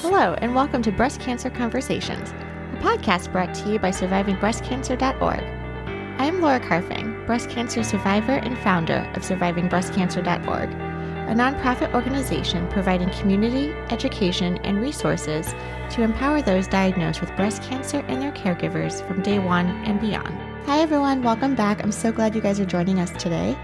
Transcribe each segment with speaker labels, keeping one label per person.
Speaker 1: Hello, and welcome to Breast Cancer Conversations, a podcast brought to you by SurvivingBreastCancer.org. I am Laura Carfing, breast cancer survivor and founder of SurvivingBreastCancer.org, a nonprofit organization providing community, education, and resources to empower those diagnosed with breast cancer and their caregivers from day one and beyond. Hi, everyone. Welcome back. I'm so glad you guys are joining us today.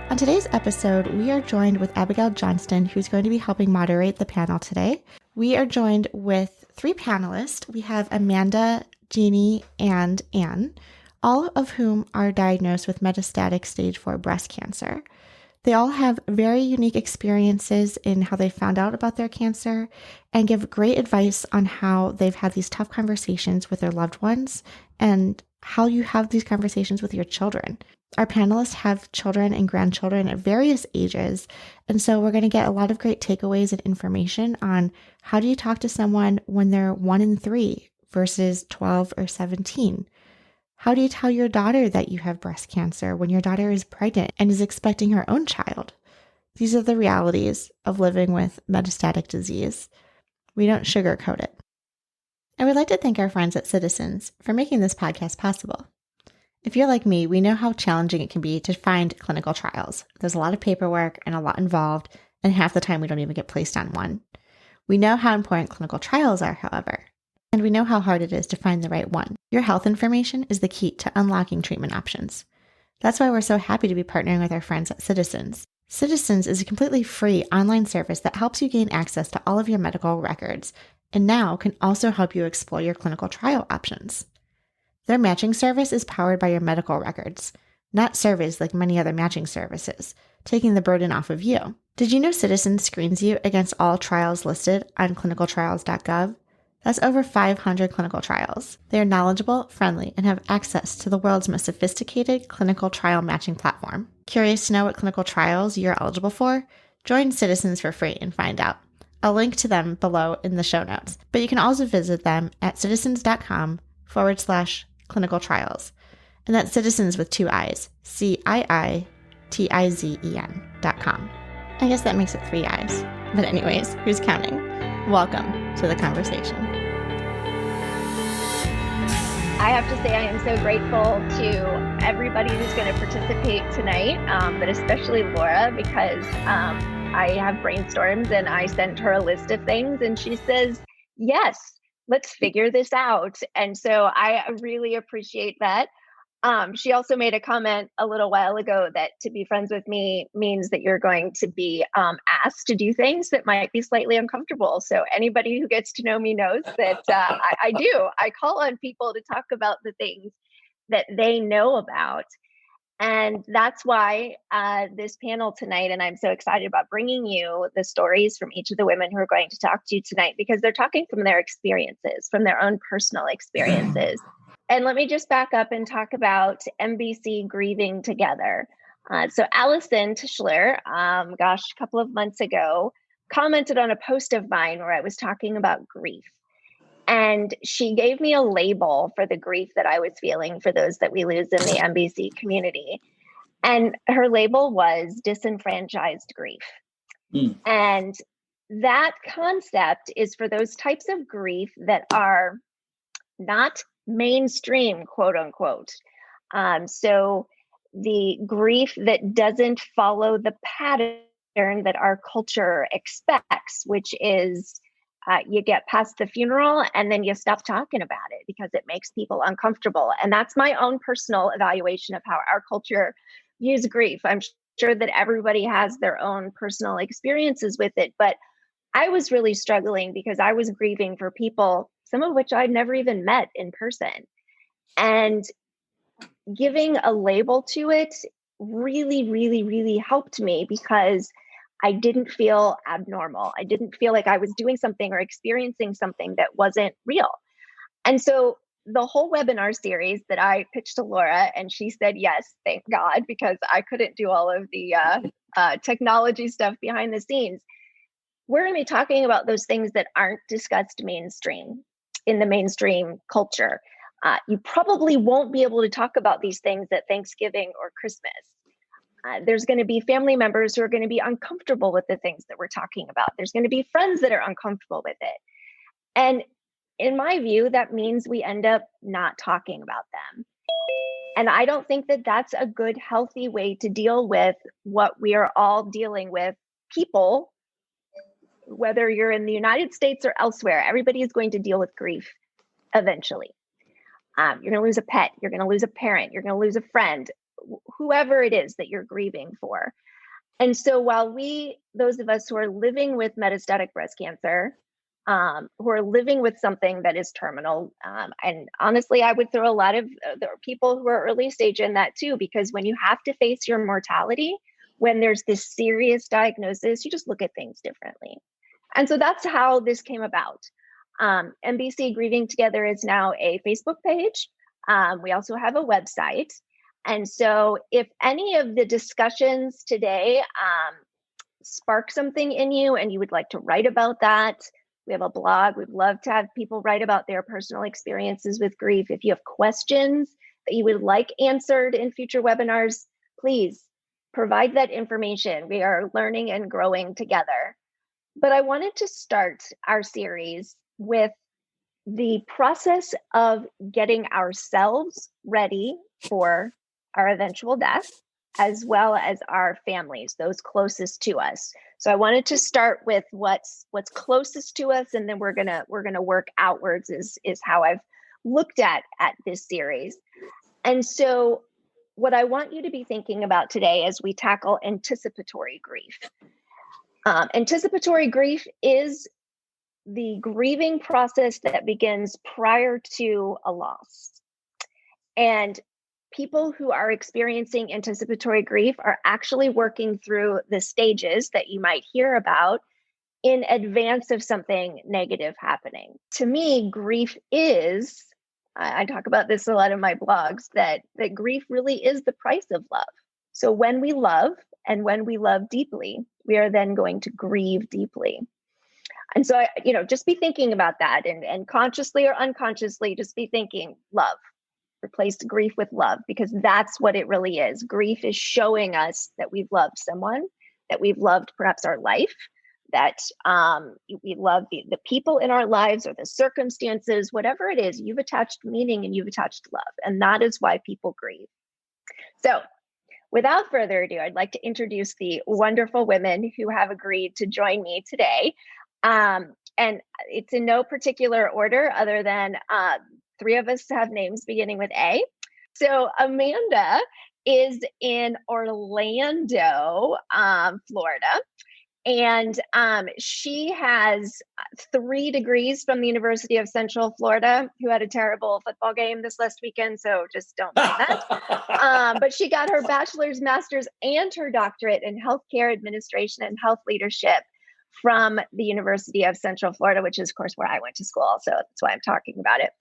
Speaker 1: On today's episode, we are joined with Abigail Johnston, who's going to be helping moderate the panel today. We are joined with three panelists. We have Amanda, Jeannie, and Anne, all of whom are diagnosed with metastatic stage 4 breast cancer. They all have very unique experiences in how they found out about their cancer and give great advice on how they've had these tough conversations with their loved ones and how you have these conversations with your children. Our panelists have children and grandchildren at various ages, and so we're going to get a lot of great takeaways and information on how do you talk to someone when they're 1 in 3 versus 12 or 17? How do you tell your daughter that you have breast cancer when your daughter is pregnant and is expecting her own child? These are the realities of living with metastatic disease. We don't sugarcoat it. I would like to thank our friends at Ciitizen for making this podcast possible. If you're like me, we know how challenging it can be to find clinical trials. There's a lot of paperwork and a lot involved, and half the time we don't even get placed on one. We know how important clinical trials are, however, and we know how hard it is to find the right one. Your health information is the key to unlocking treatment options. That's why we're so happy to be partnering with our friends at Ciitizen. Ciitizen is a completely free online service that helps you gain access to all of your medical records, and now can also help you explore your clinical trial options. Their matching service is powered by your medical records, not surveys like many other matching services, taking the burden off of you. Did you know Ciitizen screens you against all trials listed on clinicaltrials.gov? That's over 500 clinical trials. They are knowledgeable, friendly, and have access to the world's most sophisticated clinical trial matching platform. Curious to know what clinical trials you're eligible for? Join Ciitizen for free and find out. I'll link to them below in the show notes, but you can also visit them at ciitizens.com/clinical trials. And that's Ciitizens with 2 I's, CIITIZEN.com. I guess that makes it 3 I's. But anyways, who's counting? Welcome to the conversation.
Speaker 2: I have to say I am so grateful to everybody who's going to participate tonight, but especially Laura, because I have brainstorms and I sent her a list of things and she says, yes, let's figure this out. And so I really appreciate that. She also made a comment a little while ago that to be friends with me means that you're going to be asked to do things that might be slightly uncomfortable. So anybody who gets to know me knows that I do. I call on people to talk about the things that they know about. And that's why this panel tonight, and I'm so excited about bringing you the stories from each of the women who are going to talk to you tonight, because they're talking from their experiences, from their own personal experiences. And let me just back up and talk about MBC Grieving Together. So Allison Tischler, a couple of months ago, commented on a post of mine where I was talking about grief. And she gave me a label for the grief that I was feeling for those that we lose in the MBC community. And her label was disenfranchised grief. And that concept is for those types of grief that are not mainstream, quote unquote. So the grief that doesn't follow the pattern that our culture expects, which is you get past the funeral and then you stop talking about it because it makes people uncomfortable. And that's my own personal evaluation of how our culture views grief. I'm sure that everybody has their own personal experiences with it, but I was really struggling because I was grieving for people, some of which I'd never even met in person. And giving a label to it really, really, really helped me because I didn't feel abnormal. I didn't feel like I was doing something or experiencing something that wasn't real. And so the whole webinar series that I pitched to Laura, and she said, yes, thank God, because I couldn't do all of the technology stuff behind the scenes. We're going to be talking about those things that aren't discussed mainstream in the mainstream culture. You probably won't be able to talk about these things at Thanksgiving or Christmas. There's going to be family members who are going to be uncomfortable with the things that we're talking about. There's going to be friends that are uncomfortable with it. And in my view, that means we end up not talking about them. And I don't think that that's a good, healthy way to deal with what we are all dealing with. People, whether you're in the United States or elsewhere, everybody is going to deal with grief eventually. You're going to lose a pet, you're going to lose a parent, you're going to lose a friend, whoever it is that you're grieving for. And so while those of us who are living with metastatic breast cancer, who are living with something that is terminal, and honestly, I would throw a lot of there are people who are early stage in that too, because when you have to face your mortality, when there's this serious diagnosis, you just look at things differently. And so that's how this came about. MBC Grieving Together is now a Facebook page. We also have a website. And so if any of the discussions today spark something in you and you would like to write about that, we have a blog. We'd love to have people write about their personal experiences with grief. If you have questions that you would like answered in future webinars, please provide that information. We are learning and growing together. But I wanted to start our series with the process of getting ourselves ready for our eventual death, as well as our families, those closest to us. So I wanted to start with what's closest to us, and then we're gonna work outwards is how I've looked at this series. And so what I want you to be thinking about today as we tackle anticipatory grief. Anticipatory grief is the grieving process that begins prior to a loss. And people who are experiencing anticipatory grief are actually working through the stages that you might hear about in advance of something negative happening. To me, grief is, I talk about this a lot in my blogs, that grief really is the price of love. So when we love and when we love deeply, we are then going to grieve deeply. And so, just be thinking about that and consciously or unconsciously, just be thinking love. Replace grief with love, because that's what it really is. Grief is showing us that we've loved someone, that we've loved perhaps our life, that we love the people in our lives or the circumstances, whatever it is, you've attached meaning and you've attached love. And that is why people grieve. So without further ado, I'd like to introduce the wonderful women who have agreed to join me today. And it's in no particular order other than three of us have names beginning with A. So Amanda is in Orlando, Florida. And she has 3 degrees from the University of Central Florida, who had a terrible football game this last weekend. So just don't mind that. But she got her bachelor's, master's, and her doctorate in healthcare administration and health leadership from the University of Central Florida, which is, of course, where I went to school. So that's why I'm talking about it.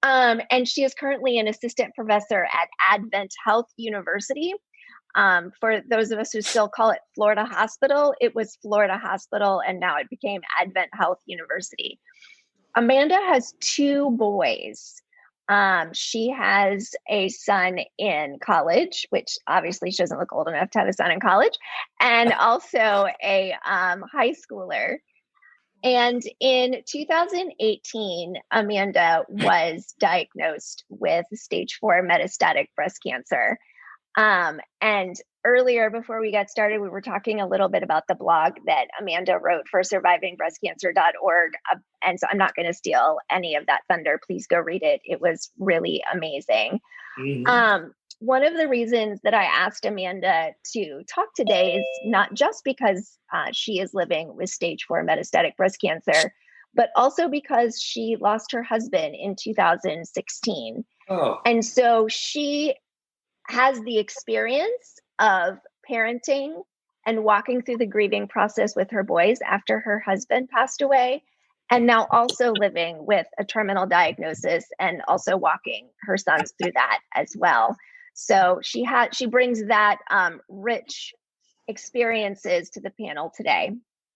Speaker 2: And she is currently an assistant professor at Advent Health University. For those of us who still call it Florida Hospital, it was Florida Hospital, and now it became Advent Health University. Amanda has 2 boys. She has a son in college, which obviously she doesn't look old enough to have a son in college, and also a high schooler. And in 2018, Amanda was diagnosed with stage 4 metastatic breast cancer. And earlier, before we got started, we were talking a little bit about the blog that Amanda wrote for survivingbreastcancer.org. And so I'm not going to steal any of that thunder. Please go read it. It was really amazing. Mm-hmm. One of the reasons that I asked Amanda to talk today is not just because she is living with stage 4 metastatic breast cancer, but also because she lost her husband in 2016. Oh. And so she has the experience of parenting and walking through the grieving process with her boys after her husband passed away, and now also living with a terminal diagnosis and also walking her sons through that as well. So she brings that rich experiences to the panel today.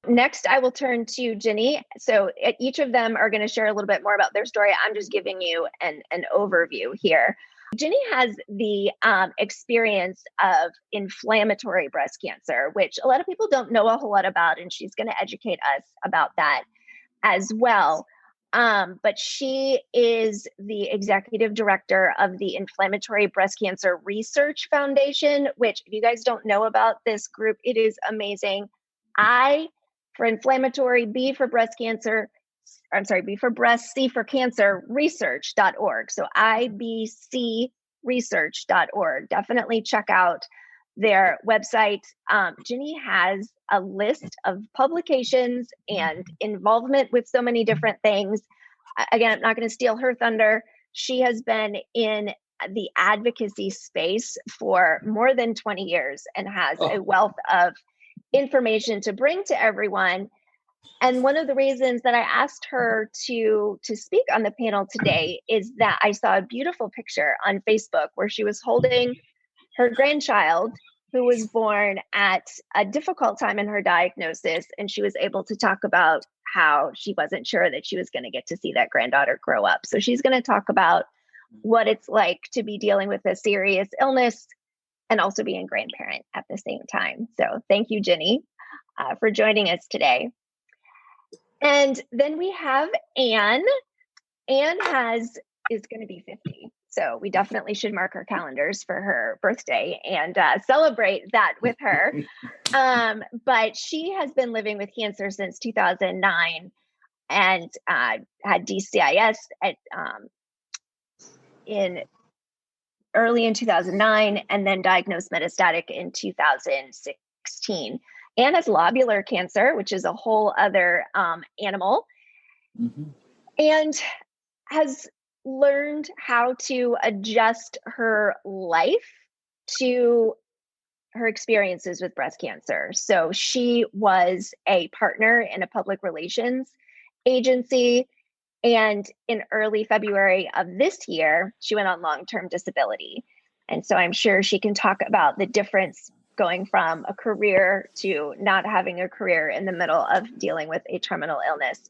Speaker 2: Next, I will turn to Ginny. So each of them are going to share a little bit more about their story. I'm just giving you an overview here. Ginny has the experience of inflammatory breast cancer, which a lot of people don't know a whole lot about, and she's going to educate us about that as well. But she is the executive director of the Inflammatory Breast Cancer Research Foundation, which, if you guys don't know about this group, it is amazing. I for inflammatory, B for breast cancer, B for breast, C for cancer, research.org. So ibcresearch.org. Definitely check out their website. Ginny has a list of publications and involvement with so many different things. Again, I'm not going to steal her thunder. She has been in the advocacy space for more than 20 years and has a wealth of information to bring to everyone. And one of the reasons that I asked her to speak on the panel today is that I saw a beautiful picture on Facebook where she was holding her grandchild who was born at a difficult time in her diagnosis. And she was able to talk about how she wasn't sure that she was going to get to see that granddaughter grow up. So she's going to talk about what it's like to be dealing with a serious illness and also being a grandparent at the same time. So thank you, Ginny, for joining us today. And then we have Anne. Anne is going to be 50. So we definitely should mark our calendars for her birthday and celebrate that with her. But she has been living with cancer since 2009 and had DCIS early in 2009 and then diagnosed metastatic in 2016. Anne has lobular cancer, which is a whole other animal, and has learned how to adjust her life to her experiences with breast cancer. So she was a partner in a public relations agency. And in early February of this year, she went on long-term disability. And so I'm sure she can talk about the difference going from a career to not having a career in the middle of dealing with a terminal illness.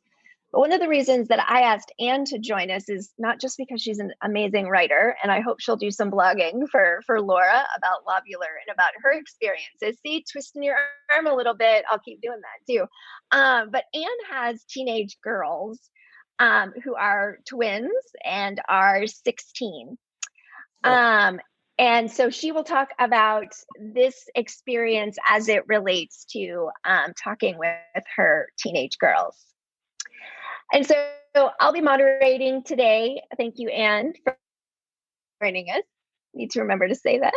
Speaker 2: But one of the reasons that I asked Anne to join us is not just because she's an amazing writer, and I hope she'll do some blogging for Laura about lobular and about her experiences. See, twisting your arm a little bit. I'll keep doing that too. But Anne has teenage girls who are twins and are 16. And so she will talk about this experience as it relates to talking with her teenage girls. And so I'll be moderating today. Thank you, Anne, for joining us. Need to remember to say that.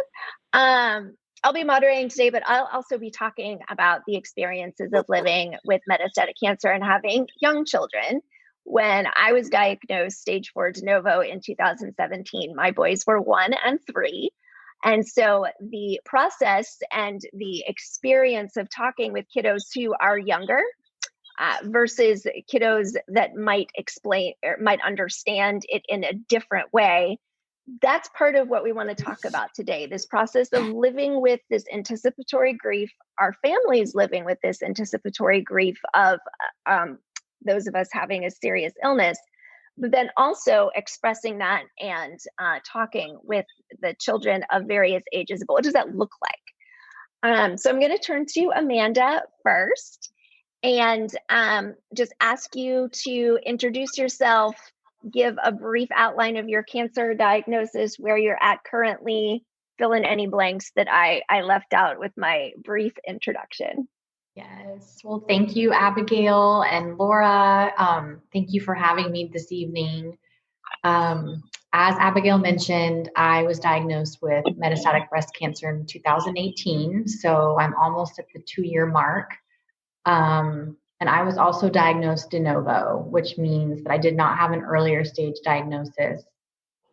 Speaker 2: I'll be moderating today, but I'll also be talking about the experiences of living with metastatic cancer and having young children. When I was diagnosed stage 4 de novo in 2017, my boys were 1 and 3. And so the process and the experience of talking with kiddos who are younger versus kiddos that might explain or might understand it in a different way, that's part of what we want to talk about today. This process of living with this anticipatory grief, our families living with this anticipatory grief of those of us having a serious illness, but then also expressing that and talking with the children of various ages. But what does that look like? So I'm going to turn to Amanda first and just ask you to introduce yourself, give a brief outline of your cancer diagnosis, where you're at currently, fill in any blanks that I left out with my brief introduction.
Speaker 3: Yes. Well, thank you, Abigail and Laura. Thank you for having me this evening. As Abigail mentioned, I was diagnosed with metastatic breast cancer in 2018. So I'm almost at the 2-year mark. And I was also diagnosed de novo, which means that I did not have an earlier stage diagnosis.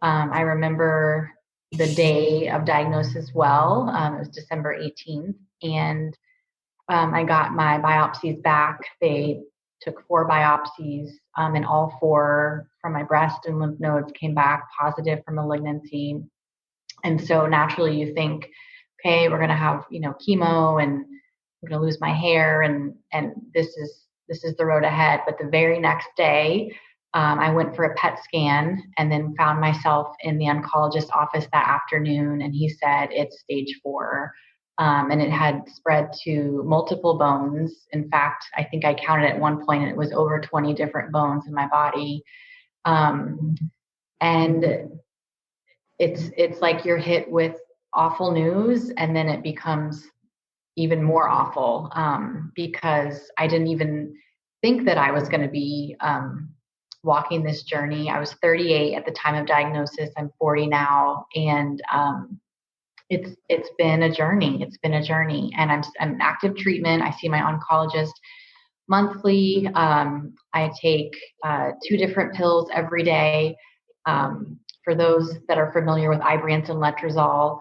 Speaker 3: I remember the day of diagnosis well. It was December 18th. And I got my biopsies back. They took 4 biopsies, and all 4 from my breast and lymph nodes came back positive for malignancy. And so naturally you think, okay, we're going to have, chemo and I'm going to lose my hair and this is the road ahead. But the very next day, I went for a PET scan and then found myself in the oncologist's office that afternoon. And he said, it's stage 4. and it had spread to multiple bones. In fact, I think I counted at one point and it was over 20 different bones in my body. And it's like you're hit with awful news, and then it becomes even more awful, because I didn't even think that I was going to be walking this journey. I was 38 at the time of diagnosis. I'm 40 now, and it's been a journey. It's been a journey, and I'm in active treatment. I see my oncologist monthly. I take 2 different pills every day. For those that are familiar with Ibrance and letrozole,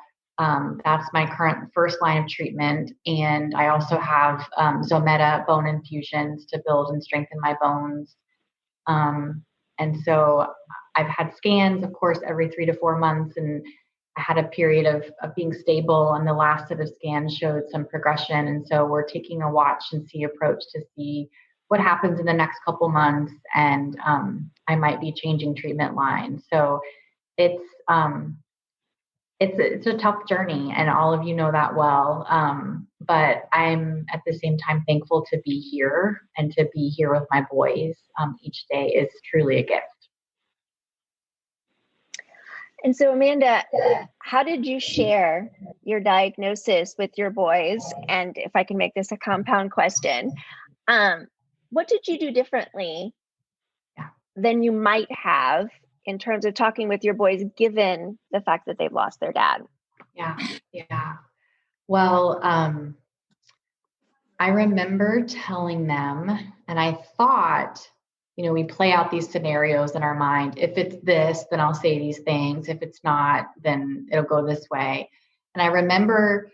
Speaker 3: that's my current first line of treatment. And I also have Zometa bone infusions to build and strengthen my bones. And so I've had scans, of course, every 3 to 4 months, and I had a period of being stable, and the last set of scans showed some progression. And so we're taking a watch and see approach to see what happens in the next couple months, and I might be changing treatment lines. So it's a tough journey, and all of you know that well. But I'm at the same time thankful to be here, and to be here with my boys each day is truly a gift.
Speaker 2: And so, Amanda, how did you share your diagnosis with your boys? And if I can make this a compound question, what did you do differently than you might have in terms of talking with your boys, given the fact that they've lost their dad?
Speaker 3: Yeah. Well, I remember telling them, and I thought, we play out these scenarios in our mind. If it's this, then I'll say these things. If it's not, then it'll go this way. And I remember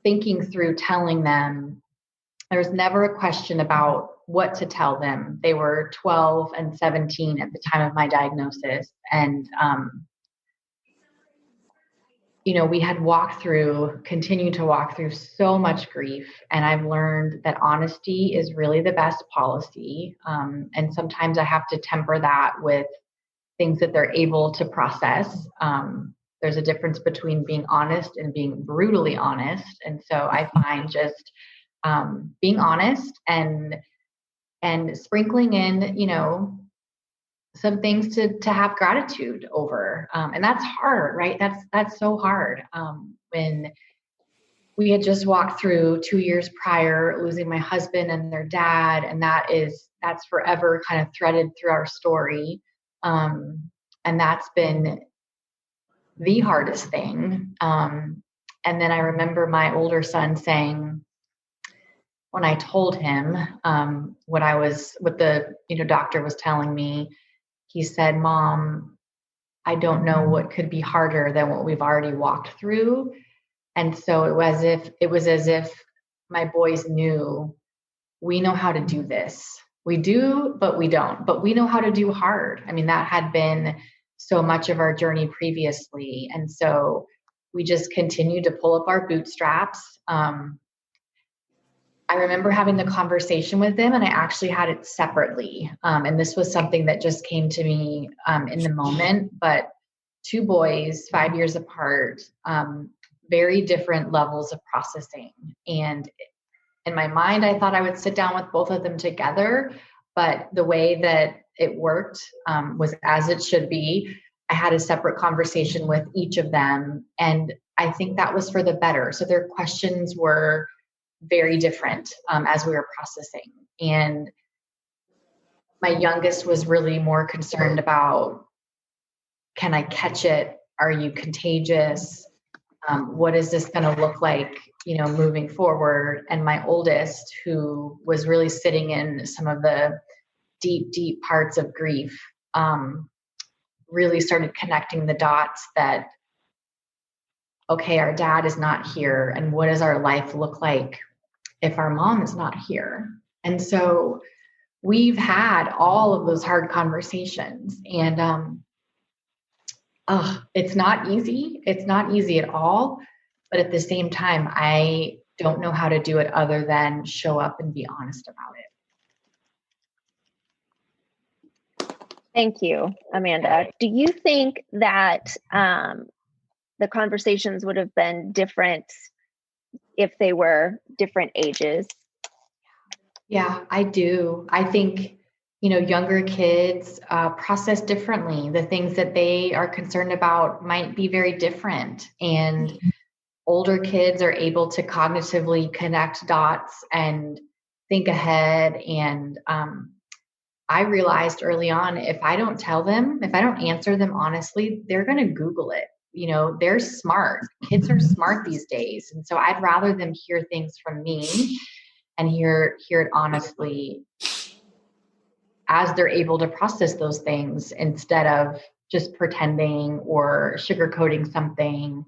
Speaker 3: thinking through telling them. There was never a question about what to tell them. They were 12 and 17 at the time of my diagnosis. And, we had continued to walk through so much grief. And I've learned that honesty is really the best policy. And sometimes I have to temper that with things that they're able to process. There's a difference between being honest and being brutally honest. And so I find just being honest and sprinkling in, some things to have gratitude over. And that's hard, right? That's so hard. When we had just walked through 2 years prior, losing my husband and their dad, and that's forever kind of threaded through our story. And that's been the hardest thing. And then I remember my older son saying, when I told him what the doctor was telling me, he said, "Mom, I don't know what could be harder than what we've already walked through." And so it was as if my boys knew, we know how to do this. We do, but we don't. But we know how to do hard. I mean, that had been so much of our journey previously. And so we just continued to pull up our bootstraps. I remember having the conversation with them, and I actually had it separately. And this was something that just came to me in the moment. But 2 boys, 5 years apart, very different levels of processing. And in my mind, I thought I would sit down with both of them together. But the way that it worked was as it should be. I had a separate conversation with each of them. And I think that was for the better. So their questions were very different as we were processing. And my youngest was really more concerned about, can I catch it? Are you contagious? What is this going to look like, moving forward? And my oldest, who was really sitting in some of the deep, deep parts of grief, really started connecting the dots that, okay, our dad is not here. And what does our life look like if our mom is not here? And so we've had all of those hard conversations, and it's not easy. It's not easy at all. But at the same time, I don't know how to do it other than show up and be honest about it.
Speaker 2: Thank you, Amanda. Do you think that the conversations would have been different if they were different ages?
Speaker 3: Yeah, I do. I think, younger kids process differently. The things that they are concerned about might be very different. And older kids are able to cognitively connect dots and think ahead. And I realized early on, if I don't answer them honestly, they're going to Google it. They're smart. Kids are smart these days. And so I'd rather them hear things from me and hear it honestly as they're able to process those things instead of just pretending or sugarcoating something.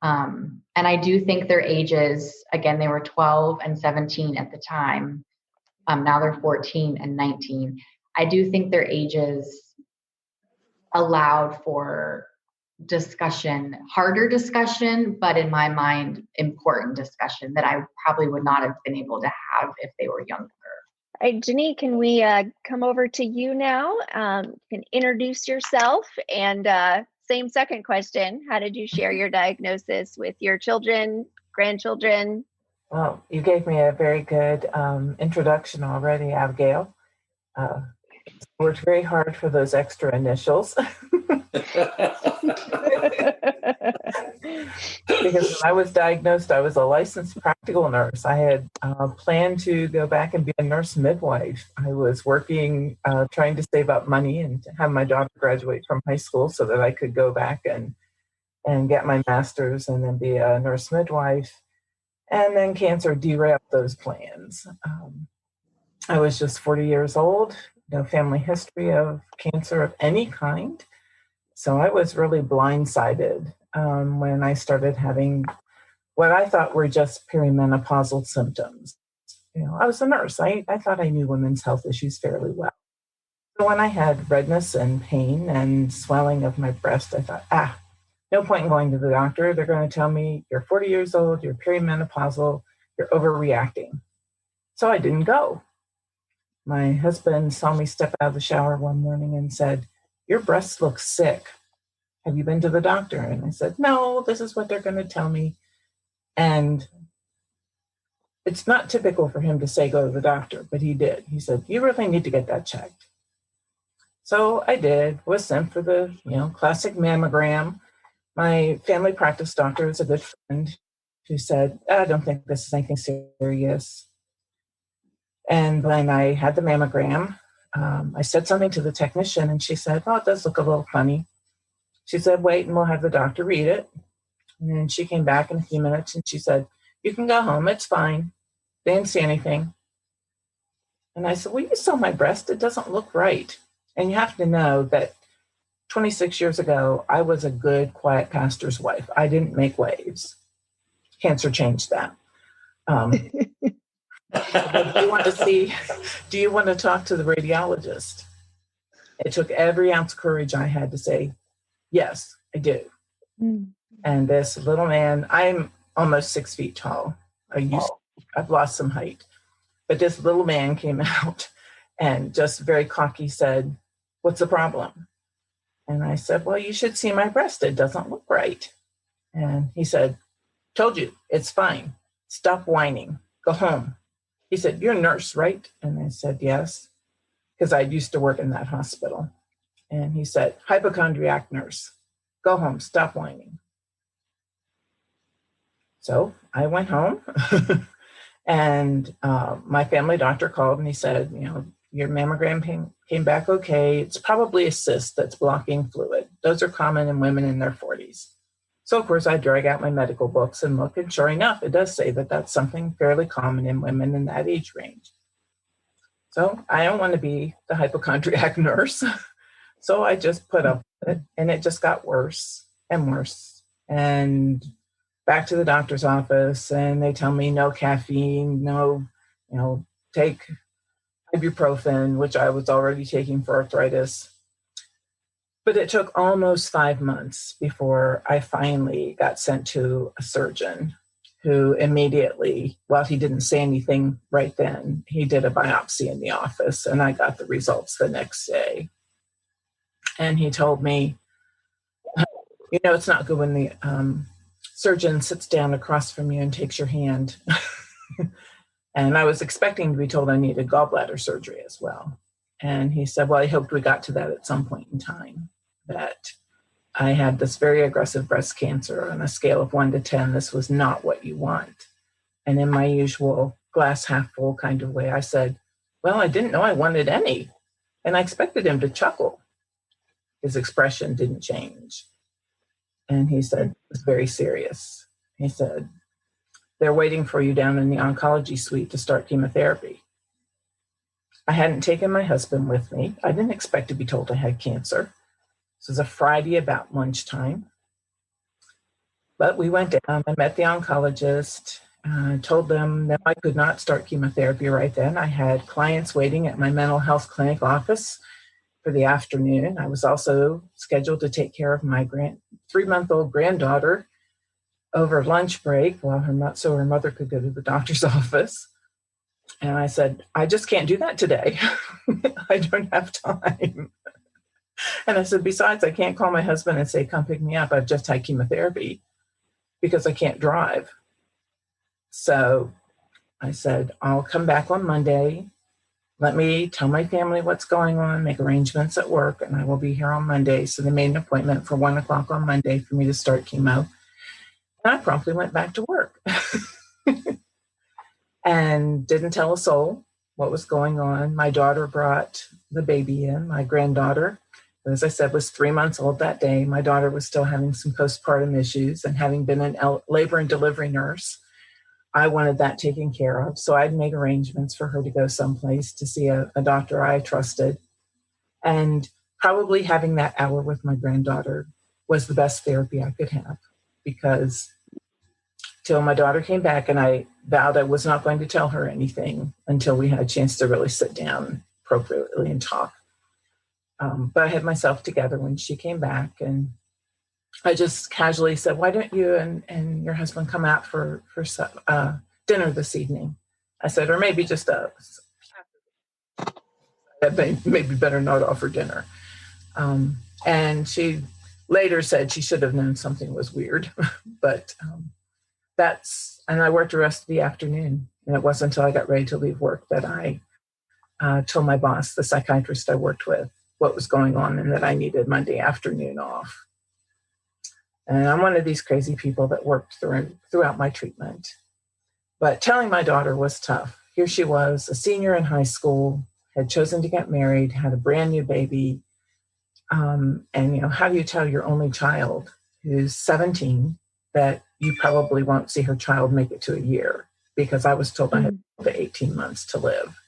Speaker 3: And I do think their ages, again, they were 12 and 17 at the time. Now they're 14 and 19. I do think their ages allowed for discussion, harder discussion, but in my mind, important discussion that I probably would not have been able to have if they were younger.
Speaker 2: All right, Jenny, can we come over to you now? You can introduce yourself, and same second question. How did you share your diagnosis with your children, grandchildren?
Speaker 4: Well, you gave me a very good introduction already, Abigail. Worked very hard for those extra initials. Because when I was diagnosed, I was a licensed practical nurse. I had planned to go back and be a nurse midwife. I was working, trying to save up money and to have my daughter graduate from high school so that I could go back and get my master's and then be a nurse midwife. And then cancer derailed those plans. I was just 40 years old, no family history of cancer of any kind. So I was really blindsided when I started having what I thought were just perimenopausal symptoms. I was a nurse. I thought I knew women's health issues fairly well. So when I had redness and pain and swelling of my breast, I thought, no point in going to the doctor. They're going to tell me you're 40 years old, you're perimenopausal, you're overreacting. So I didn't go. My husband saw me step out of the shower one morning and said, "Your breasts look sick. Have you been to the doctor?" And I said, "No, this is what they're going to tell me." And it's not typical for him to say, "Go to the doctor," but he did. He said, "You really need to get that checked." So I did, was sent for the, classic mammogram. My family practice doctor is a good friend who said, "I don't think this is anything serious." And when I had the mammogram, I said something to the technician and she said, "Oh, it does look a little funny." She said, "Wait and we'll have the doctor read it." And then she came back in a few minutes and she said, "You can go home. It's fine. They didn't see anything." And I said, "Well, you saw my breast. It doesn't look right." And you have to know that 26 years ago, I was a good, quiet pastor's wife. I didn't make waves. Cancer changed that. But do you want to talk to the radiologist? It took every ounce of courage I had to say, "Yes, I do." Mm. And this little man, I'm almost 6 feet tall. I've lost some height. But this little man came out and just very cocky said, "What's the problem?" And I said, "Well, you should see my breast. It doesn't look right." And he said, "Told you, it's fine. Stop whining. Go home." He said, "You're a nurse, right?" And I said, "Yes," because I used to work in that hospital. And he said, "Hypochondriac nurse. Go home. Stop whining." So I went home and my family doctor called and he said, "Your mammogram came back okay. It's probably a cyst that's blocking fluid. Those are common in women in their 40s. So, of course, I drag out my medical books and look, and sure enough, it does say that that's something fairly common in women in that age range. So I don't want to be the hypochondriac nurse. So I just put up with it, and it just got worse and worse. And back to the doctor's office, and they tell me no caffeine, no, take ibuprofen, which I was already taking for arthritis. But it took almost 5 months before I finally got sent to a surgeon who immediately, well, he didn't say anything right then. He did a biopsy in the office, and I got the results the next day. And he told me, it's not good when the surgeon sits down across from you and takes your hand. And I was expecting to be told I needed gallbladder surgery as well. And he said, well, I hoped we got to that at some point in time, that I had this very aggressive breast cancer on a scale of 1 to 10. This was not what you want. And in my usual glass half full kind of way, I said, well, I didn't know I wanted any. And I expected him to chuckle. His expression didn't change. And he said, it was very serious. He said, they're waiting for you down in the oncology suite to start chemotherapy. I hadn't taken my husband with me. I didn't expect to be told I had cancer. This was a Friday about lunchtime. But we went down. I met the oncologist. Told them that I could not start chemotherapy right then. I had clients waiting at my mental health clinic office for the afternoon. I was also scheduled to take care of my 3-month-old granddaughter over lunch break while her mother could go to the doctor's office. And I said, I just can't do that today. I don't have time. And I said, besides, I can't call my husband and say, come pick me up. I've just had chemotherapy because I can't drive. So I said, I'll come back on Monday. Let me tell my family what's going on, make arrangements at work, and I will be here on Monday. So they made an appointment for 1 o'clock on Monday for me to start chemo. And I promptly went back to work and didn't tell a soul what was going on. My daughter brought the baby in, my granddaughter, who, as I said, was 3 months old that day. My daughter was still having some postpartum issues, and having been a labor and delivery nurse, I wanted that taken care of. So I'd made arrangements for her to go someplace to see a doctor I trusted. And probably having that hour with my granddaughter was the best therapy I could have, because till my daughter came back, and I vowed I was not going to tell her anything until we had a chance to really sit down appropriately and talk. But I had myself together when she came back, and I just casually said, why don't you and your husband come out for dinner this evening? I said, or maybe just maybe better not offer dinner. And she later said she should have known something was weird, but and I worked the rest of the afternoon. And it wasn't until I got ready to leave work that I told my boss, the psychiatrist I worked with, what was going on and that I needed Monday afternoon off. And I'm one of these crazy people that worked throughout my treatment. But telling my daughter was tough. Here she was, a senior in high school, had chosen to get married, had a brand new baby. And, how do you tell your only child who's 17 that you probably won't see her child make it to a year? Because I was told I had 18 months to live.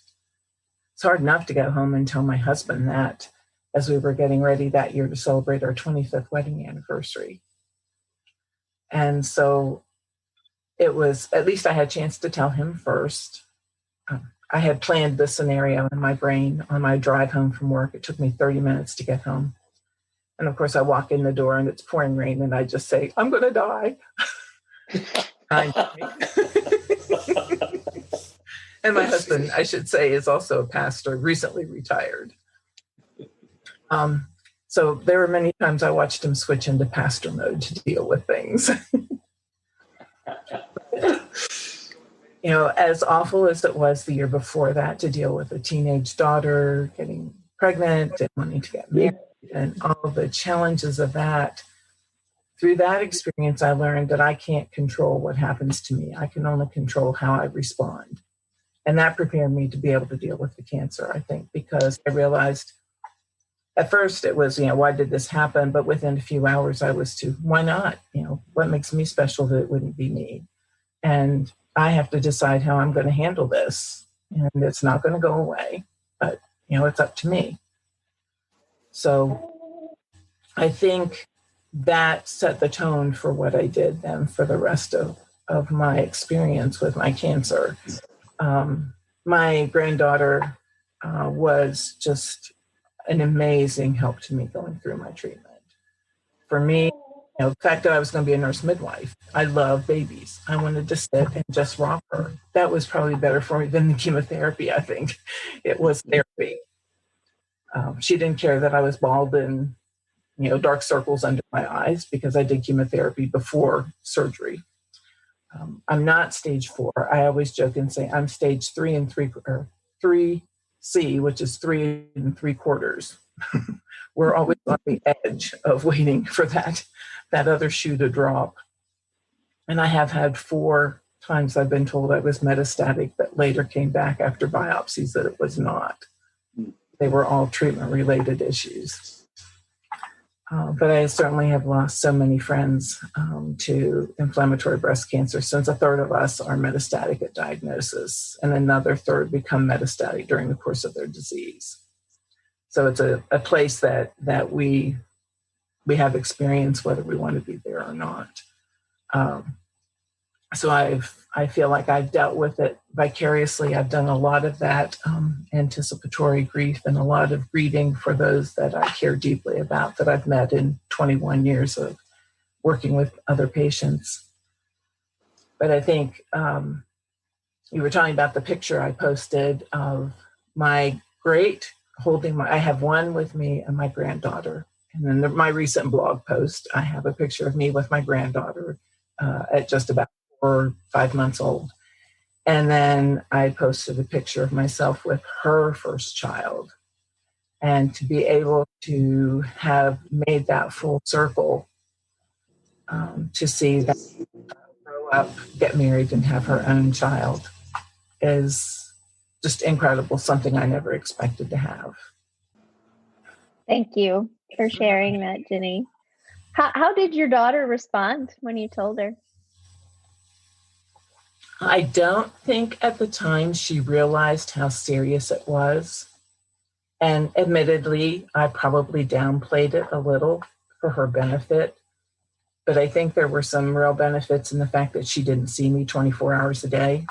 Speaker 4: It's hard enough to go home and tell my husband that as we were getting ready that year to celebrate our 25th wedding anniversary. And so it was, at least I had a chance to tell him first. I had planned this scenario in my brain on my drive home from work. It took me 30 minutes to get home. And of course I walk in the door and it's pouring rain and I just say, I'm going to die. And my husband, I should say, is also a pastor, recently retired. So there were many times I watched him switch into pastor mode to deal with things. As awful as it was the year before that to deal with a teenage daughter, getting pregnant and wanting to get married and all the challenges of that, through that experience, I learned that I can't control what happens to me. I can only control how I respond. And that prepared me to be able to deal with the cancer, I think, because I realized at first it was, why did this happen? But within a few hours I was why not? What makes me special that it wouldn't be me? And I have to decide how I'm going to handle this. And it's not going to go away, but, it's up to me. So I think that set the tone for what I did then for the rest of my experience with my cancer. My granddaughter was just an amazing help to me going through my treatment. For me, the fact that I was going to be a nurse midwife, I love babies. I wanted to sit and just rock her. That was probably better for me than the chemotherapy, I think. It was therapy. She didn't care that I was bald and dark circles under my eyes because I did chemotherapy before surgery. I'm not stage 4. I always joke and say I'm stage 3C, which is 3 3/4. We're always on the edge of waiting for that other shoe to drop. And I have had 4 times I've been told I was metastatic, but later came back after biopsies that it was not. They were all treatment-related issues. But I certainly have lost so many friends to inflammatory breast cancer, since a third of us are metastatic at diagnosis, and another third become metastatic during the course of their disease. So it's a place that we have experience, whether we want to be there or not. So I feel like I've dealt with it vicariously. I've done a lot of that anticipatory grief and a lot of grieving for those that I care deeply about, that I've met in 21 years of working with other patients. But I think you were talking about the picture I posted of my great I have one with me and my granddaughter. And then my recent blog post, I have a picture of me with my granddaughter at just about 4 or 5 months old. And then I posted a picture of myself with her first child. And to be able to have made that full circle, to see that grow up, get married, and have her own child is just incredible, something I never expected to have.
Speaker 2: Thank you for sharing that, Jenny. How did your daughter respond when you told her?
Speaker 4: I don't think at the time she realized how serious it was. And admittedly, I probably downplayed it a little for her benefit. But I think there were some real benefits in the fact that she didn't see me 24 hours a day,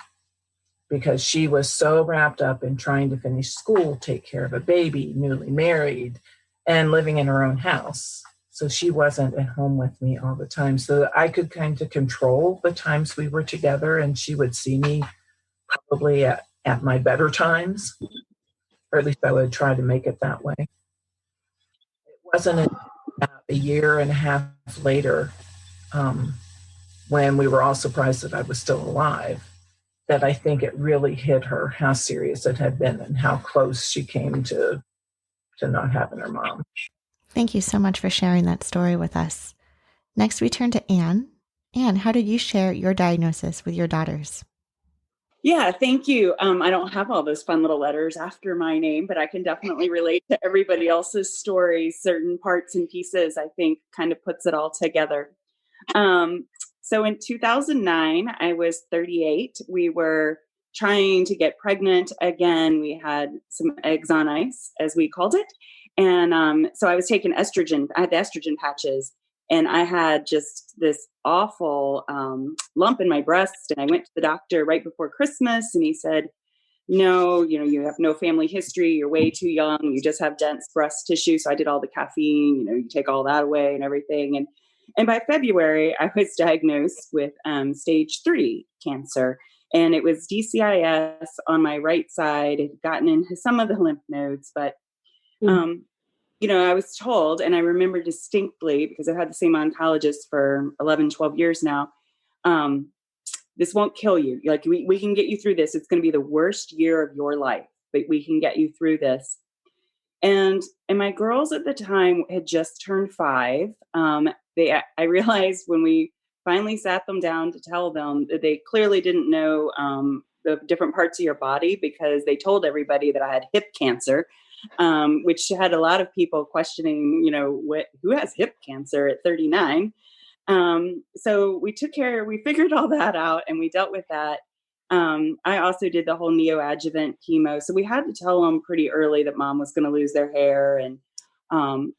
Speaker 4: because she was so wrapped up in trying to finish school, take care of a baby, newly married, and living in her own house. So she wasn't at home with me all the time. So I could kind of control the times we were together, and she would see me probably at my better times, or at least I would try to make it that way. It wasn't about a year and a half later, when we were all surprised that I was still alive, that I think it really hit her how serious it had been and how close she came to not having her mom.
Speaker 1: Thank you so much for sharing that story with us. Next, we turn to Anne. Anne, how did you share your diagnosis with your daughters?
Speaker 5: Yeah, thank you. I don't have all those fun little letters after my name, but I can definitely relate to everybody else's stories. Certain parts and pieces, I think, kind of puts it all together. So in 2009, I was 38. We were trying to get pregnant again. We had some eggs on ice, as we called it. And so I was taking estrogen. I had the estrogen patches, and I had just this awful lump in my breast. And I went to the doctor right before Christmas, and he said, no, you have no family history. You're way too young. You just have dense breast tissue. So I did all the caffeine, you take all that away and everything. And by February, I was diagnosed with stage 3 cancer. And it was DCIS on my right side. It had gotten into some of the lymph nodes, but I was told, and I remember distinctly, because I've had the same oncologist for 11, 12 years now, this won't kill you. Like, we can get you through this. It's going to be the worst year of your life, but we can get you through this. And my girls at the time had just turned 5. I realized when we finally sat them down to tell them that they clearly didn't know the different parts of your body, because they told everybody that I had hip cancer, which had a lot of people questioning, who has hip cancer at 39. So we figured all that out, and we dealt with that. I also did the whole neoadjuvant chemo. So we had to tell them pretty early that mom was going to lose their hair, and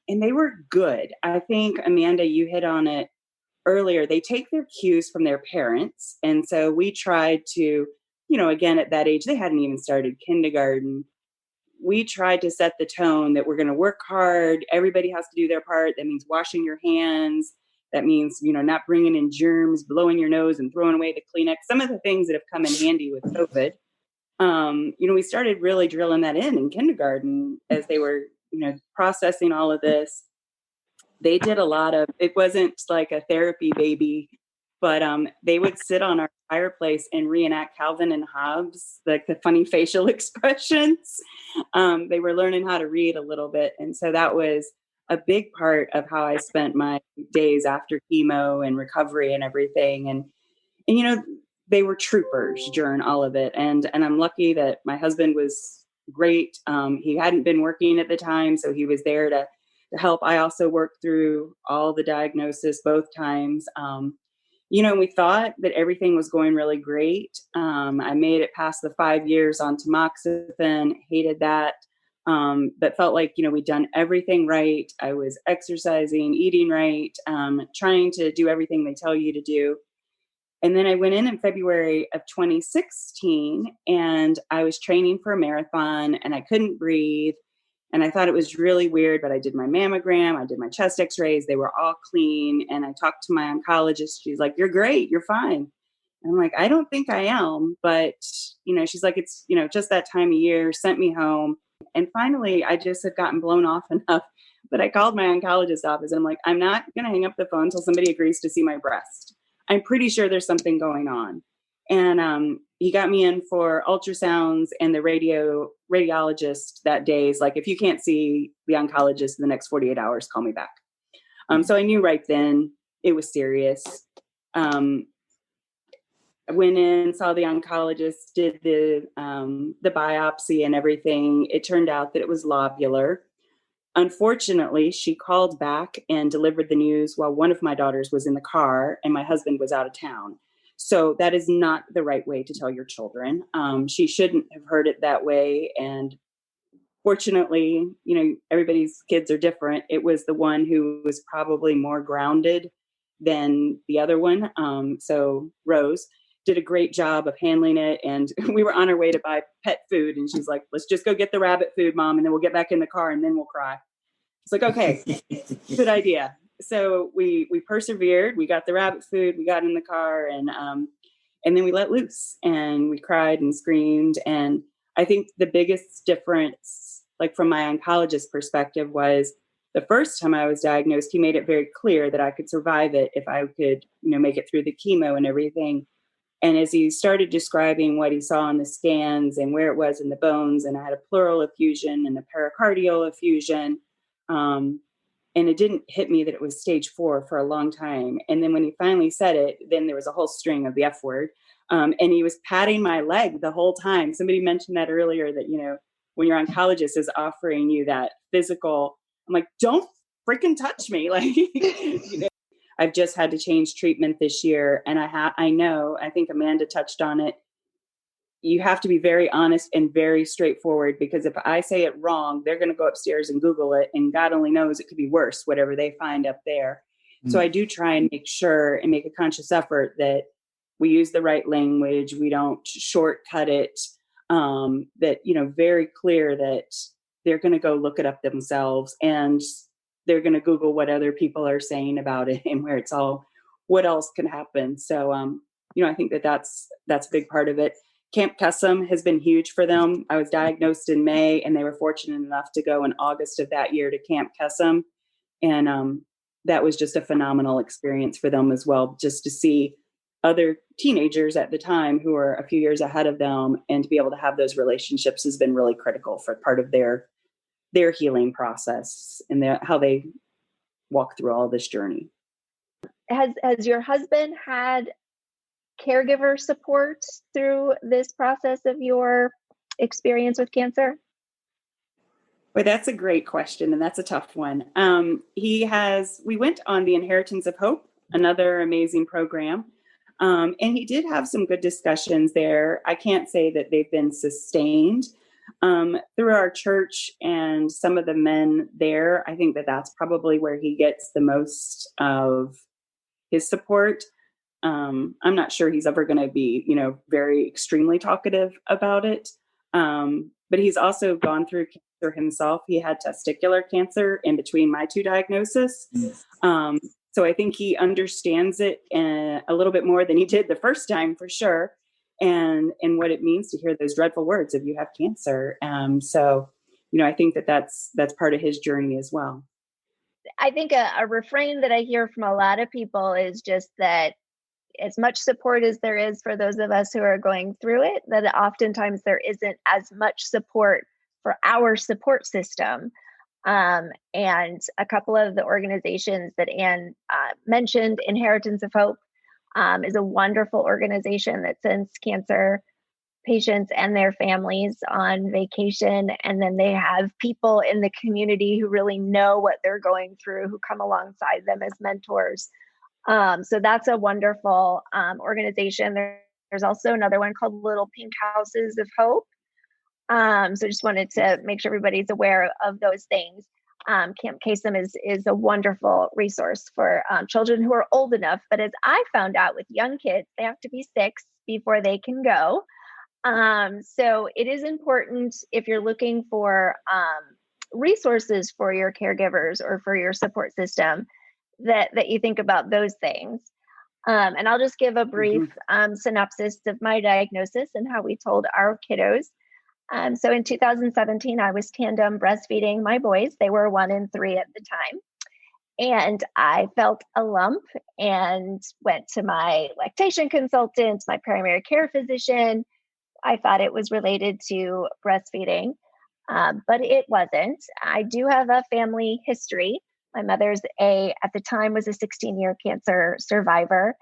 Speaker 5: they were good. I think, Amanda, you hit on it earlier. They take their cues from their parents. And so we tried to, again, at that age, they hadn't even started kindergarten. We tried to set the tone that we're going to work hard. Everybody has to do their part. That means washing your hands. That means, not bringing in germs, blowing your nose and throwing away the Kleenex. Some of the things that have come in handy with COVID. We started really drilling that in kindergarten as they were, processing all of this. they did a lot of, it wasn't like a therapy baby, but they would sit on our fireplace and reenact Calvin and Hobbes, like the funny facial expressions. They were learning how to read a little bit. And so that was a big part of how I spent my days after chemo and recovery and everything. And you know, they were troopers during all of it. And I'm lucky that my husband was great. He hadn't been working at the time, so he was there to help. I also worked through all the diagnosis both times. We thought that everything was going really great. I made it past the 5 years on tamoxifen, hated that, but felt like, we'd done everything right. I was exercising, eating right, trying to do everything they tell you to do. And then I went in February of 2016, and I was training for a marathon, and I couldn't breathe. And I thought it was really weird, but I did my mammogram, I did my chest x-rays, they were all clean. And I talked to my oncologist. She's like, "You're great, you're fine." And I'm like, "I don't think I am." But, she's like, "It's, just that time of year," sent me home. And finally, I just had gotten blown off enough that I called my oncologist office, and I'm like, "I'm not going to hang up the phone until somebody agrees to see my breast. I'm pretty sure there's something going on." And he got me in for ultrasounds, and the radiologist that day is like, "If you can't see the oncologist in the next 48 hours, call me back." So I knew right then it was serious. I went in, saw the oncologist, did the biopsy and everything. It turned out that it was lobular. Unfortunately, she called back and delivered the news while one of my daughters was in the car and my husband was out of town. So that is not the right way to tell your children. She shouldn't have heard it that way. And fortunately, everybody's kids are different. It was the one who was probably more grounded than the other one. So Rose did a great job of handling it. And we were on our way to buy pet food. And she's like, "Let's just go get the rabbit food, Mom, and then we'll get back in the car and then we'll cry." It's like, okay, good idea. So we persevered. We got the rabbit food. We got in the car, and then we let loose, and we cried and screamed. And I think the biggest difference, like from my oncologist perspective, was the first time I was diagnosed, he made it very clear that I could survive it if I could, make it through the chemo and everything. And as he started describing what he saw on the scans and where it was in the bones, and I had a pleural effusion and a pericardial effusion, and it didn't hit me that it was stage 4 for a long time. And then when he finally said it, then there was a whole string of the F word. And he was patting my leg the whole time. Somebody mentioned that earlier, that, when your oncologist is offering you that physical, I'm like, "Don't freaking touch me." Like, I've just had to change treatment this year. And I think Amanda touched on it. You have to be very honest and very straightforward, because if I say it wrong, they're going to go upstairs and Google it. And God only knows, it could be worse, whatever they find up there. So I do try and make sure and make a conscious effort that we use the right language. We don't shortcut it. That, very clear that they're going to go look it up themselves, and they're going to Google what other people are saying about it and what else can happen. So, I think that's a big part of it. Camp Kesem has been huge for them. I was diagnosed in May, and they were fortunate enough to go in August of that year to Camp Kesem. And that was just a phenomenal experience for them as well, just to see other teenagers at the time who were a few years ahead of them, and to be able to have those relationships has been really critical for part of their healing process and how they walk through all this journey.
Speaker 2: Has your husband had caregiver support through this process of your experience with cancer?
Speaker 5: Well, that's a great question, and that's a tough one. We went on the Inheritance of Hope, another amazing program. And he did have some good discussions there. I can't say that they've been sustained through our church and some of the men there. I think that that's probably where he gets the most of his support. I'm not sure he's ever going to be, very extremely talkative about it. But he's also gone through cancer himself. He had testicular cancer in between my 2 diagnoses. So I think he understands it a little bit more than he did the first time, for sure. And what it means to hear those dreadful words of "you have cancer." So, I think that that's part of his journey as well.
Speaker 2: I think a refrain that I hear from a lot of people is just that as much support as there is for those of us who are going through it, that oftentimes there isn't as much support for our support system. And a couple of the organizations that Anne mentioned, Inheritance of Hope, is a wonderful organization that sends cancer patients and their families on vacation. And then they have people in the community who really know what they're going through, who come alongside them as mentors. So that's a wonderful organization. There's also another one called Little Pink Houses of Hope. So just wanted to make sure everybody's aware of those things. Camp Kesem is a wonderful resource for children who are old enough. But as I found out with young kids, they have to be 6 before they can go. So it is important if you're looking for resources for your caregivers or for your support system that you think about those things. And I'll just give a brief synopsis of my diagnosis and how we told our kiddos. So in 2017, I was tandem breastfeeding my boys. They were 1 and 3 at the time. And I felt a lump and went to my lactation consultant, my primary care physician. I thought it was related to breastfeeding, but it wasn't. I do have a family history. My mother's at the time was a 16-year cancer survivor.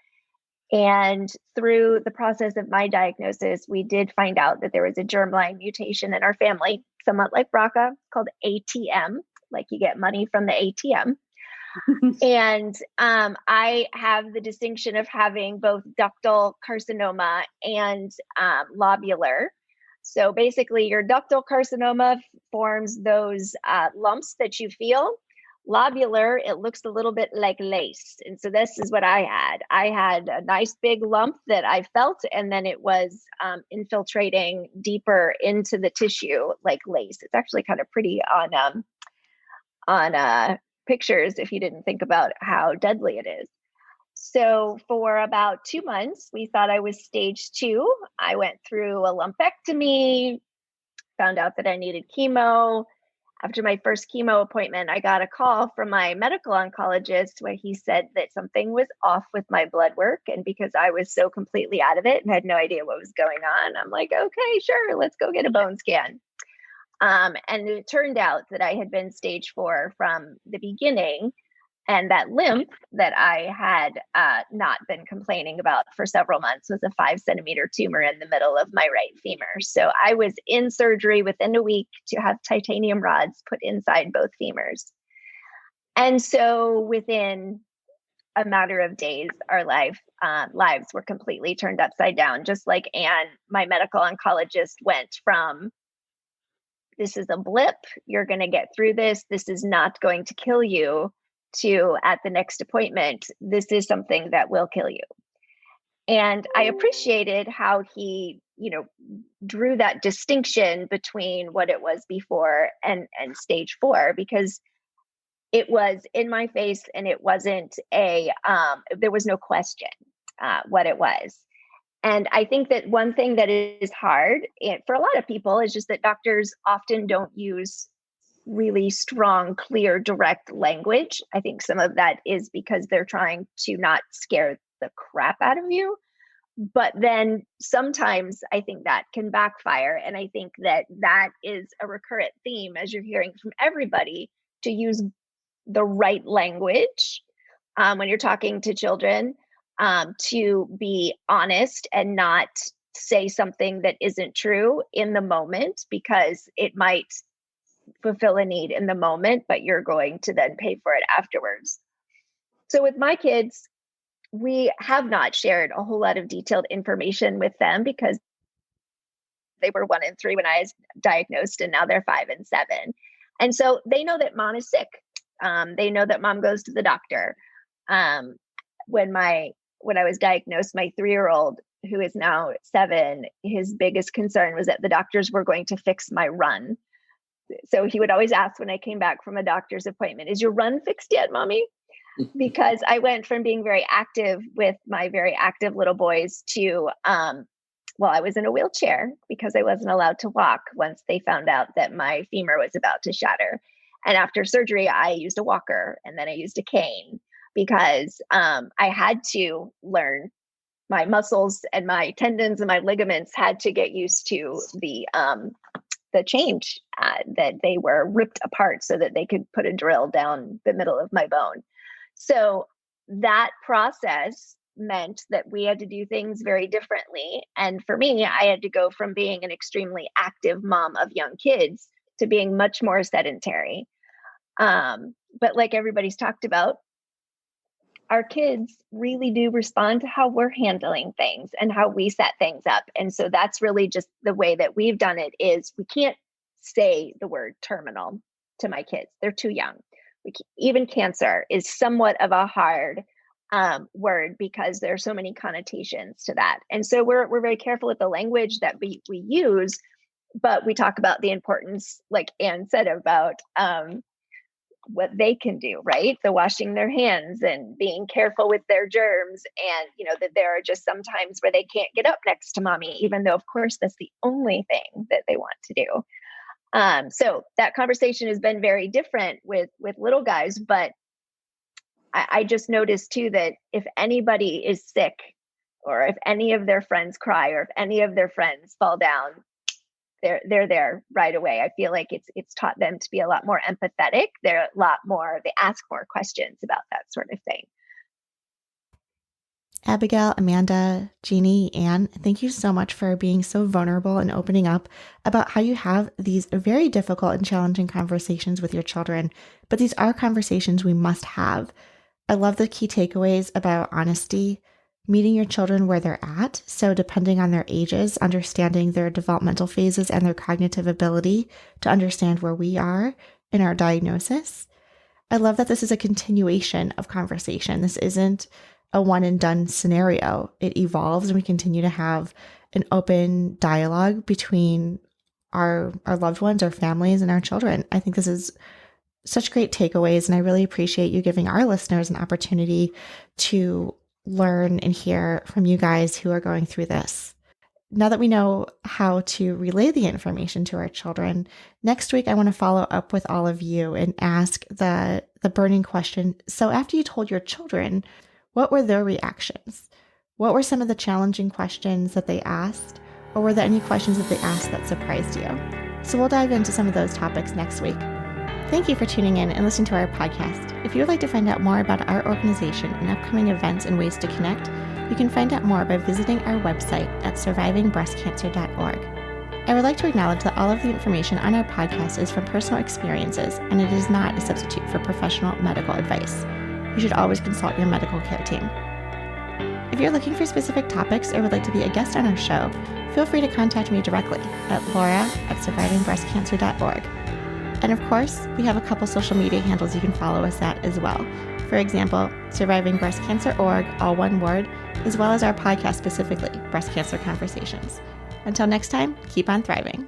Speaker 2: And through the process of my diagnosis, we did find out that there was a germline mutation in our family, somewhat like BRCA, called ATM, like you get money from the ATM. And I have the distinction of having both ductal carcinoma and lobular. So basically, your ductal carcinoma forms those lumps that you feel. Lobular, it looks a little bit like lace. And so this is what I had. I had a nice big lump that I felt, and then it was infiltrating deeper into the tissue like lace. It's actually kind of pretty on pictures if you didn't think about how deadly it is. So for about 2 months, we thought I was stage 2. I went through a lumpectomy, found out that I needed chemo. After my first chemo appointment, I got a call from my medical oncologist where he said that something was off with my blood work. And because I was so completely out of it and had no idea what was going on, I'm like, okay, sure, let's go get a bone scan. And it turned out that I had been stage 4 from the beginning. And that limp that I had not been complaining about for several months was a 5-centimeter tumor in the middle of my right femur. So I was in surgery within a week to have titanium rods put inside both femurs. And so within a matter of days, our lives were completely turned upside down. Just like Anne, my medical oncologist went from, this is a blip, you're going to get through this, this is not going to kill you, to at the next appointment, this is something that will kill you. And I appreciated how he, drew that distinction between what it was before and stage 4, because it was in my face and it wasn't there was no question what it was. And I think that one thing that is hard for a lot of people is just that doctors often don't use really strong, clear, direct language. I think some of that is because they're trying to not scare the crap out of you. But then sometimes I think that can backfire. And I think that is a recurrent theme as you're hearing from everybody, to use the right language when you're talking to children, to be honest and not say something that isn't true in the moment, because it might fulfill a need in the moment, but you're going to then pay for it afterwards. So with my kids, we have not shared a whole lot of detailed information with them because they were 1 and 3 when I was diagnosed, and now they're 5 and 7. And so they know that mom is sick. They know that mom goes to the doctor. When I was diagnosed, my 3-year-old, who is now 7, his biggest concern was that the doctors were going to fix my run. So he would always ask when I came back from a doctor's appointment, is your run fixed yet, mommy? Because I went from being very active with my very active little boys to, I was in a wheelchair because I wasn't allowed to walk once they found out that my femur was about to shatter. And after surgery, I used a walker and then I used a cane because I had to learn. My muscles and my tendons and my ligaments had to get used to the change that they were ripped apart so that they could put a drill down the middle of my bone. So that process meant that we had to do things very differently. And for me, I had to go from being an extremely active mom of young kids to being much more sedentary. But like everybody's talked about, our kids really do respond to how we're handling things and how we set things up. And so that's really just the way that we've done it. Is we can't say the word terminal to my kids. They're too young. Even cancer is somewhat of a hard word because there are so many connotations to that. And so we're very careful with the language that we use, but we talk about the importance, like Anne said, about what they can do, right? The washing their hands and being careful with their germs. And, that there are just some times where they can't get up next to mommy, even though, of course, that's the only thing that they want to do. So that conversation has been very different with little guys. But I just noticed, too, that if anybody is sick or if any of their friends cry or if any of their friends fall down, they're there right away. I feel like it's taught them to be a lot more empathetic. They ask more questions about that sort of thing.
Speaker 1: Abigail, Amanda, Jeannie, Anne, thank you so much for being so vulnerable and opening up about how you have these very difficult and challenging conversations with your children. But these are conversations we must have. I love the key takeaways about honesty, meeting your children where they're at. So depending on their ages, understanding their developmental phases and their cognitive ability to understand where we are in our diagnosis. I love that this is a continuation of conversation. This isn't a one and done scenario. It evolves and we continue to have an open dialogue between our loved ones, our families, and our children. I think this is such great takeaways, and I really appreciate you giving our listeners an opportunity to learn and hear from you guys who are going through this. Now that we know how to relay the information to our children, next week I want to follow up with all of you and ask the burning question. So after you told your children, what were their reactions? What were some of the challenging questions that they asked? Or were there any questions that they asked that surprised you? So we'll dive into some of those topics next week. Thank you for tuning in and listening to our podcast. If you would like to find out more about our organization and upcoming events and ways to connect, you can find out more by visiting our website at survivingbreastcancer.org. I would like to acknowledge that all of the information on our podcast is from personal experiences, and it is not a substitute for professional medical advice. You should always consult your medical care team. If you're looking for specific topics or would like to be a guest on our show, feel free to contact me directly at laura@survivingbreastcancer.org. And of course, we have a couple social media handles you can follow us at as well. For example, Surviving Breast Cancer Org, all one word, as well as our podcast specifically, Breast Cancer Conversations. Until next time, keep on thriving.